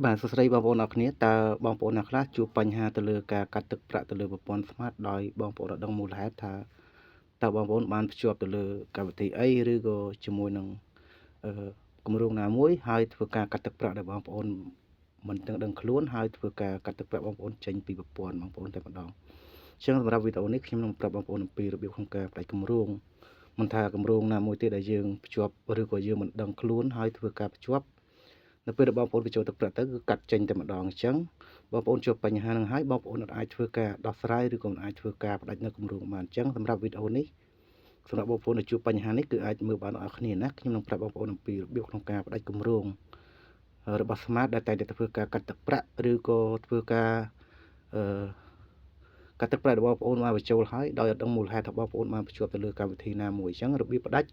បាទសួស្តីបងប្អូនអរគ្នាតើបងប្អូនអ្នកខ្លះជួបបញ្ហាទៅលើការកាត់ទឹកប្រាក់ទៅលើប្រព័ន្ធ Smart ដោយបងប្អូនអត់ដឹងមូលហេតុថាតើបងប្អូនបានភ្ជាប់ទៅលើកម្មវិធីអីឬក៏ជាមួយនឹងអឺគម្រោងណាមួយហើយធ្វើការកាត់ទឹកប្រាក់ដែលបងប្អូនមិនទាំងដឹងខ្លួនហើយធ្វើការកាត់ទឹកប្រាក់បងប្អូនចេញពីប្រព័ន្ធបងប្អូនតែម្ដងអញ្ចឹងសម្រាប់វីដេអូនេះខ្ញុំនឹងប្រាប់បងប្អូនអំពីរបៀបក្នុងការផ្ដាច់គម្រោងមិនថាគម្រោងណាមួយទេដែលយើងភ្ជាប់ឬក៏យើងមិនដឹងខ្លួនហើយធ្វើការភ្ជាប់នៅពេលដែលបងប្អូនបញ្ចូលទឹកប្រាក់ទៅគឺកាត់ចេញតែម្ដងអញ្ចឹងបងប្អូនជួបបញ្ហាហ្នឹងហើយបងប្អូនអាចធ្វើការដោះស្រាយឬក៏អាចធ្វើការផ្ដាច់នៅគម្រោងបានអញ្ចឹងសម្រាប់វីដេអូនេះសម្រាប់បងប្អូនដែលជួបបញ្ហានេះគឺអាចមើលបានអ្នកគ្នាណាខ្ញុំនឹងប្រាប់បងប្អូនអំពីរបៀបក្នុងការផ្ដាច់គម្រោងរបស់ Smart ដែលតែងតែធ្វើការកាត់ទឹកប្រាក់ឬក៏ធ្វើការអឺកាត់ទឹកប្រាក់របស់បងប្អូនបានបញ្ចូលហើយដោយអត់ដឹងមូលហេតុថាបងប្អូនបានភ្ជាប់ទៅលើកម្មវិធីណាមួយអញ្ចឹងរបៀបផ្ដាច់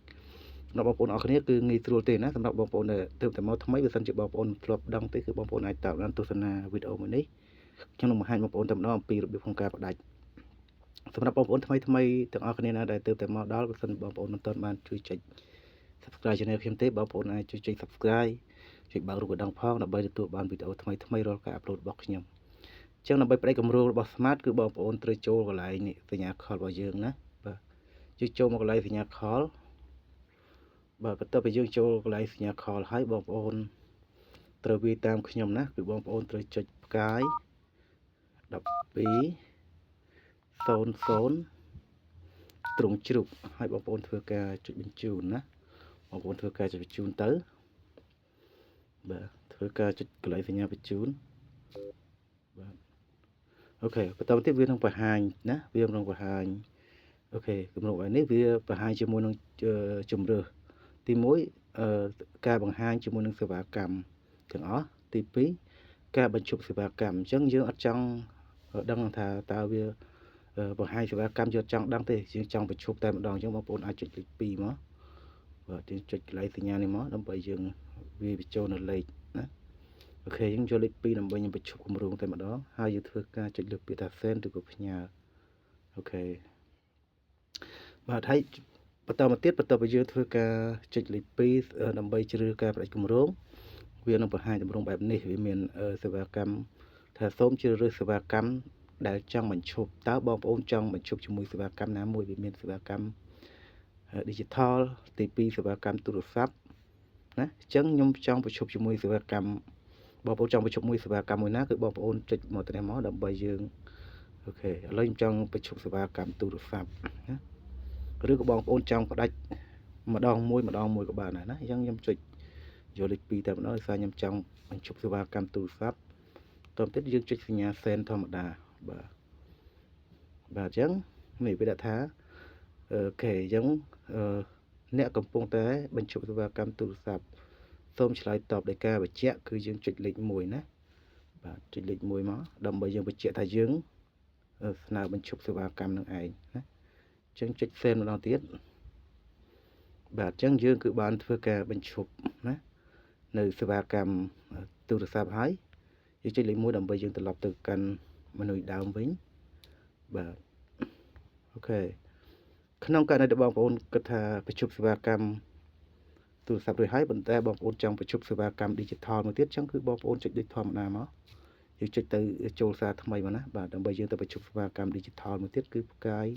សម្រាប់បងប្អូនអរគ្នាគឺងាយស្រួលទេណាសម្រាប់បងប្អូនដែលទើបតែមកថ្មីបើសិនជាបងប្អូនធ្លាប់ដឹងទេគឺបងប្អូនអាចតាមដានទស្សនាវីដេអូមួយនេះខ្ញុំនឹងបង្ហាញបងប្អូនតែម្ដងអំពីរបៀបក្នុងការផ្ដាច់សម្រាប់បងប្អូនថ្មីទាំងអស់គ្នាណាដែលទើបតែមកដល់បើសិនបងប្អូនមិនទាន់បានជួយចុច Subscribe Channel ខ្ញុំទេបងប្អូនអាចជួយចុច Subscribe ចុចបើករូបកណ្ដឹងផងដើម្បីទទួលបានវីដេអូថ្មីរាល់ការអាប់ឡូតរបស់ខ្ញុំអញ្ចឹងដើម្បីផ្ដាច់គម្រោងរបស់ Smart គឺបងប្អូនត្រូវចូលកន្លែងនេះសញ្ញា call របស់យើងណាបាទយើងចូលមកកន្លែងសញ្ញា call បាទបន្ទាប់ពីយើងចូលកន្លែងសញ្ញា call ហើយបងប្អូនត្រូវវាយតាមខ្ញុំណាគឺបងប្អូនត្រូវចុចផ្កាយ1200ទ្រង់ជ្រូកហើយបងប្អូនធ្វើការចុចបញ្ជូនណាបងប្អូនធ្វើការចុចបញ្ជូនទៅបាទធ្វើការចុចកន្លែងសញ្ញាបញ្ជូនបាទអូខេបន្តមកទៀតវានឹងបង្ហាញណាវានឹងបង្ហាញអូខេគម្រោងនេះវាបង្ហាញជាមួយនឹងជំរឿទី1ការបង្ហាញជាមួយនឹងសេវាកម្មទាំងអស់ទី2ការបញ្ឈប់សេវាកម្មអញ្ចឹងយើងអត់ចង់ដឹងថាតើវាបង្ហាញសេវាកម្មយើងចង់ដឹងទេយើងចង់បញ្ឈប់តែម្ដងអញ្ចឹងបងប្អូនអាចចុចលេខ2មកបាទយើងចុចកន្លែងសញ្ញានេះមកដើម្បីយើងវាបញ្ចូលនៅលេខណាអូខេយើងចូលលេខ2ដើម្បីយើងបញ្ឈប់គម្រោងតែម្ដងហើយយើងធ្វើការចុចលើពាក្យថា send ឬក៏ផ្ញើអូខេបាទហើយបន្តមកទៀតបន្ទាប់ពីយើងធ្វើការចុចលេខ2ដើម្បីជ្រើសការផ្ដាច់គម្រោងវានឹងបង្ហាញទម្រង់បែបនេះវាមានសេវាកម្មថាសូមជ្រើសរើសសេវាកម្មដែលចង់បញ្ឈប់តើបងប្អូនចង់បញ្ឈប់ជាមួយសេវាកម្មណាមួយវាមានសេវាកម្ម digital ទី2សេវាកម្មទូរស័ព្ទណាអញ្ចឹងខ្ញុំចង់បញ្ឈប់ជាមួយសេវាកម្មបងប្អូនចង់បញ្ឈប់មួយសេវាកម្មមួយណាគឺបងប្អូនចុចមកទៅនេះមកដើម្បីយើងអូខេឥឡូវខ្ញុំចង់បញ្ឈប់សេវាកម្មទូរស័ព្ទណាឬក៏បងប្អូនចង់ផ្ដាច់ម្ដងមួយក៏បានដែរណាអញ្ចឹងខ្ញុំចុចយកលេខ2តែម្ដងដោយសារខ្ញុំចង់បញ្ឈប់សេវាកម្មទូរស័ព្ទតទៅទៀតយើងចុចសញ្ញា send ធម្មតាបាទអញ្ចឹងនេះវាដាក់ថាអូខេអញ្ចឹងអ្នកកំពុងតែបញ្ឈប់សេវាកម្មទូរស័ព្ទសូមឆ្លើយតបដោយការបញ្ជាក់គឺយើងចុចលេខ1ណាបាទចុចលេខ1មកដើម្បីយើងបញ្ជាក់ថាយើងស្នើបញ្ឈប់សេវាកម្មនឹងឯងណាអញ្ចឹងចុច send ម្ដងទៀតបាទអញ្ចឹងយើងគឺបានធ្វើការបញ្ឈប់ណានៅសេវាកម្មទូរស័ព្ទហើយយើងចុចលេខ1ដើម្បីយើងត្រឡប់ទៅកាន់មនុយដើមវិញបាទអូខេក្នុងករណីដែលបងប្អូនគិតថាបញ្ឈប់សេវាកម្មទូរស័ព្ទរួចហើយប៉ុន្តែបងប្អូនចង់បញ្ឈប់សេវាកម្ម digital មួយទៀតអញ្ចឹងគឺបងប្អូនចុចដូចធម្មតាមកយើងចុចទៅចូលសារថ្មីមកណាបាទដើម្បីយើងទៅបញ្ឈប់សេវាកម្ម digital មួយទៀតគឺផ្កាយ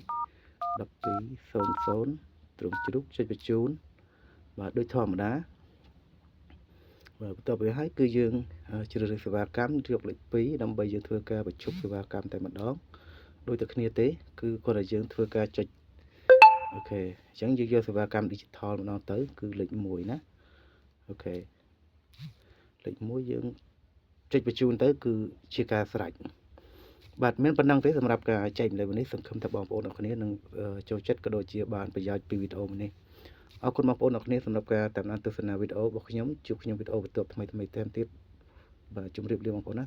1200ទ្រង់ជ្រូកចុចបញ្ជូនបាទដូចធម្មតាបាទបន្ទាប់ពីហើយគឺយើងជ្រើសរើសសេវាកម្មយកលេខ2ដើម្បីយើងធ្វើការបញ្ឈប់សេវាកម្មតែម្ដងដូចតែគ្នាទេគឺគាត់ឲ្យយើងធ្វើការចុចអូខេអញ្ចឹងយើងយកសេវាកម្ម digital ម្ដងទៅគឺលេខ1ណាអូខេលេខ1យើងចុចបញ្ជូនទៅគឺជាការស្រេចបាទមានប៉ុណ្ណឹងទេសម្រាប់ការចែកម្លែកនេះសង្ឃឹមថាបងប្អូនអរគ្នានឹងចូលចិត្តក៏ដូចជាបានប្រយោជន៍ពីវីដេអូនេះអរគុណបងប្អូនអរគ្នាសម្រាប់ការតាមដានទស្សនាវីដេអូរបស់ខ្ញុំជួបខ្ញុំវីដេអូបន្ទាប់ថ្មីៗទៀតបាទជម្រាបលាបងប្អូនណា